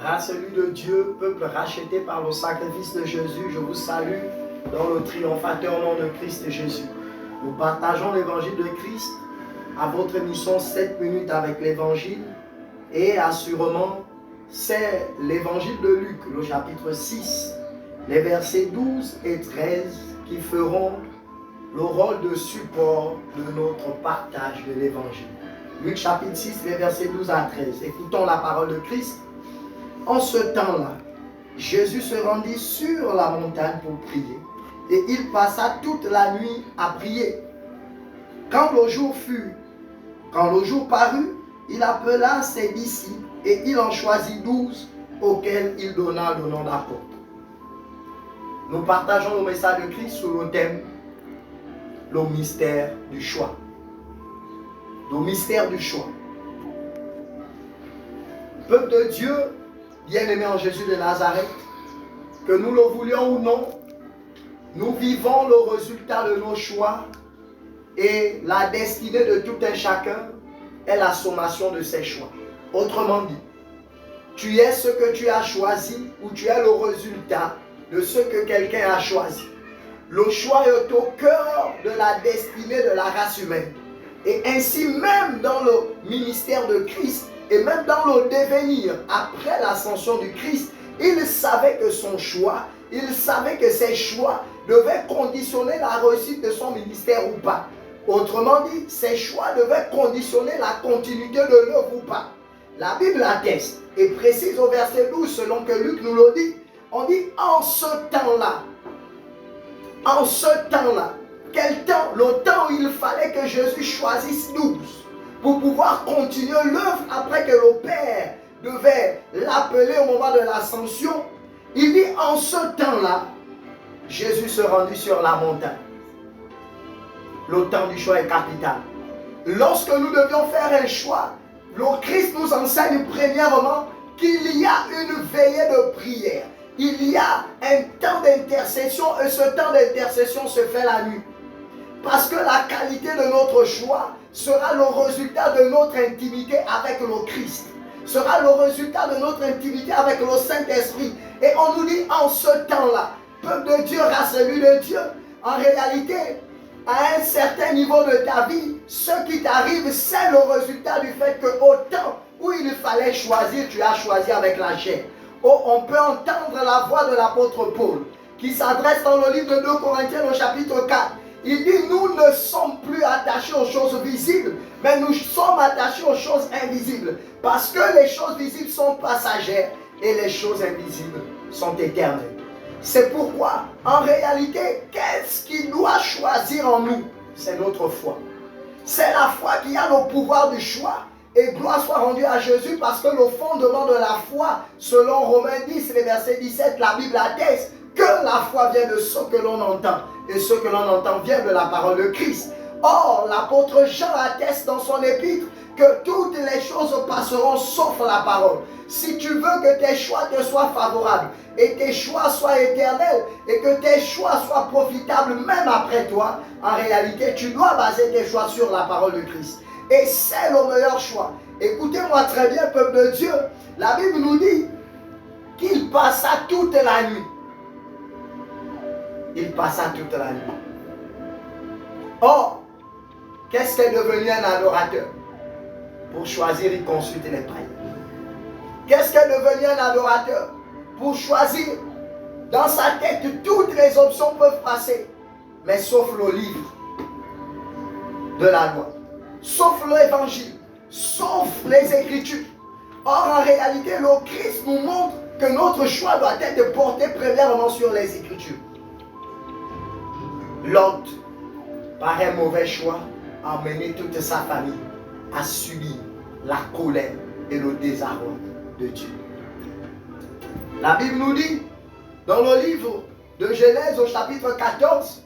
Race élue de Dieu, peuple racheté par le sacrifice de Jésus, je vous salue dans le triomphateur nom de Christ Jésus. Nous partageons l'évangile de Christ à votre émission 7 minutes avec l'évangile et assurément c'est l'évangile de Luc, le chapitre 6, les versets 12 et 13 qui feront le rôle de support de notre partage de l'évangile. Luc chapitre 6, les versets 12 à 13. Écoutons la parole de Christ. En ce temps-là, Jésus se rendit sur la montagne pour prier et il passa toute la nuit à prier. Quand le jour parut, il appela ses disciples et il en choisit 12 auxquels il donna le nom d'apôtres. Nous partageons le message de Christ sous le thème le mystère du choix. Le mystère du choix. Peuple de Dieu, bien-aimé en Jésus de Nazareth, que nous le voulions ou non, nous vivons le résultat de nos choix et la destinée de tout un chacun est la sommation de ses choix. Autrement dit, tu es ce que tu as choisi ou tu es le résultat de ce que quelqu'un a choisi. Le choix est au cœur de la destinée de la race humaine. Et ainsi même dans le ministère de Christ et même dans le devenir après l'ascension du Christ, il savait que son choix, il savait que ses choix devaient conditionner la réussite de son ministère ou pas. Autrement dit, ses choix devaient conditionner la continuité de l'œuvre ou pas. La Bible atteste et précise au verset 12, selon que Luc nous le dit, on dit en ce temps-là. En ce temps-là, quel temps? Le temps où il fallait que Jésus choisisse 12 pour pouvoir continuer l'œuvre après que le Père devait l'appeler au moment de l'ascension. Il dit en ce temps-là, Jésus se rendit sur la montagne. Le temps du choix est capital. Lorsque nous devions faire un choix, le Christ nous enseigne premièrement qu'il y a une veillée de prière. Il y a un temps d'intercession et ce temps d'intercession se fait la nuit. Parce que la qualité de notre choix sera le résultat de notre intimité avec le Christ. Sera le résultat de notre intimité avec le Saint-Esprit. Et on nous dit en ce temps-là, peuple de Dieu, race élue de Dieu, en réalité, à un certain niveau de ta vie, ce qui t'arrive, c'est le résultat du fait qu'au temps où il fallait choisir, tu as choisi avec la chair. Oh, on peut entendre la voix de l'apôtre Paul qui s'adresse dans le livre de 2 Corinthiens au chapitre 4. Il dit, nous ne sommes plus attachés aux choses visibles, mais nous sommes attachés aux choses invisibles. Parce que les choses visibles sont passagères et les choses invisibles sont éternelles. C'est pourquoi, en réalité, qu'est-ce qui doit choisir en nous? C'est notre foi. C'est la foi qui a le pouvoir du choix. Et gloire soit rendue à Jésus parce que le fondement de la foi, selon Romains 10, les versets 17, la Bible atteste que la foi vient de ce que l'on entend. Et ce que l'on entend vient de la parole de Christ. Or, l'apôtre Jean atteste dans son épître que toutes les choses passeront sauf la parole. Si tu veux que tes choix te soient favorables et tes choix soient éternels et que tes choix soient profitables même après toi, en réalité, tu dois baser tes choix sur la parole de Christ. Et c'est le meilleur choix. Écoutez-moi très bien, peuple de Dieu. La Bible nous dit qu'il passa toute la nuit. Il passa toute la nuit. Or, qu'est-ce qu'est devenu un adorateur? Pour choisir, il consulte les païens. Qu'est-ce qu'est devenu un adorateur? Pour choisir, dans sa tête, toutes les options peuvent passer, mais sauf le livre de la loi. Sauf l'évangile, sauf les Écritures. Or, en réalité, le Christ nous montre que notre choix doit être porté premièrement sur les Écritures. Lot, par un mauvais choix, a emmené toute sa famille à subir la colère et le désarroi de Dieu. La Bible nous dit, dans le livre de Genèse au chapitre 14,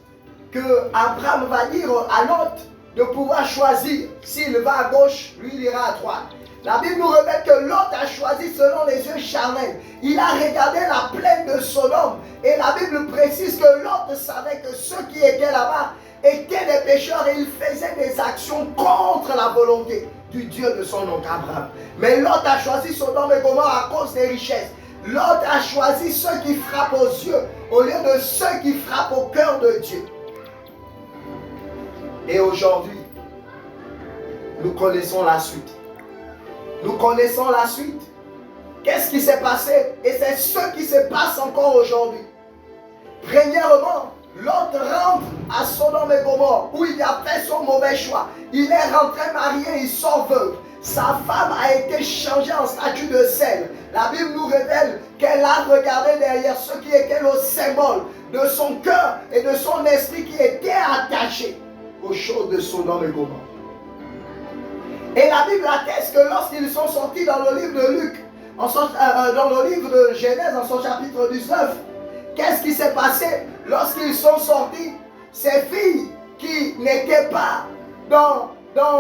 que Abraham va dire à Lot de pouvoir choisir. S'il va à gauche, lui il ira à droite. La Bible nous révèle que Lot a choisi selon les yeux charnels. Il a regardé la plaine de Sodome. Et la Bible précise que Lot savait que ceux qui étaient là-bas étaient des pécheurs et ils faisaient des actions contre la volonté du Dieu de son oncle Abraham. Mais Lot a choisi Sodome et Gomorrhe à cause des richesses. Lot a choisi ceux qui frappent aux yeux au lieu de ceux qui frappent au cœur de Dieu. Et aujourd'hui, nous connaissons la suite. Nous connaissons la suite. Qu'est-ce qui s'est passé? Et c'est ce qui se passe encore aujourd'hui. Premièrement, Lot rentre à Sodome et Gomorrhe où il a fait son mauvais choix. Il est rentré marié, il sort veuve. Sa femme a été changée en statue de sel. La Bible nous révèle qu'elle a regardé derrière ce qui était le symbole de son cœur et de son esprit qui était attaché aux choses de Sodome et Gomorrhe. Et la Bible atteste que lorsqu'ils sont sortis dans le livre de Luc, dans le livre de Genèse, en son chapitre 19, qu'est-ce qui s'est passé lorsqu'ils sont sortis? Ces filles qui n'étaient pas dans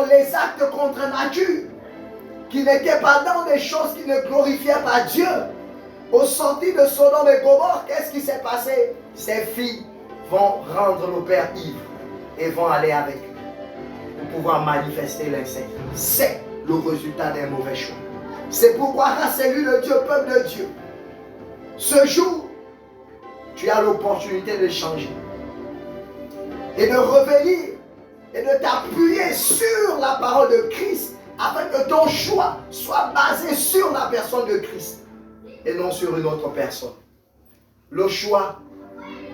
les actes contre nature, qui n'étaient pas dans des choses qui ne glorifiaient pas Dieu, au sorti de Sodome et Gomorrhe, qu'est-ce qui s'est passé? Ces filles vont rendre le Père ivre et vont aller avec lui pour pouvoir manifester l'inceste. C'est le résultat d'un mauvais choix. C'est pourquoi rassez-lui le Dieu, peuple de Dieu. Ce jour, tu as l'opportunité de changer et de revenir et de t'appuyer sur la parole de Christ afin que ton choix soit basé sur la personne de Christ et non sur une autre personne. Le choix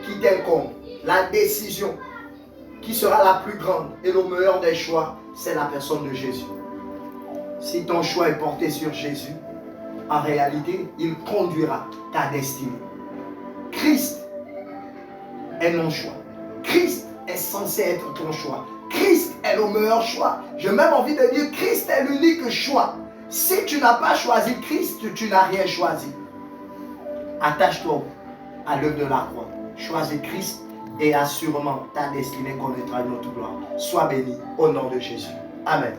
qui t'incombe, la décision qui sera la plus grande et le meilleur des choix, c'est la personne de Jésus. Si ton choix est porté sur Jésus, en réalité, il conduira ta destinée. Christ est mon choix. Christ est censé être ton choix. Christ est le meilleur choix. J'ai même envie de dire, Christ est l'unique choix. Si tu n'as pas choisi Christ, tu n'as rien choisi. Attache-toi à l'œuvre de la croix. Choisis Christ et assurément ta destinée connaîtra notre gloire. Sois béni au nom de Jésus. Amen.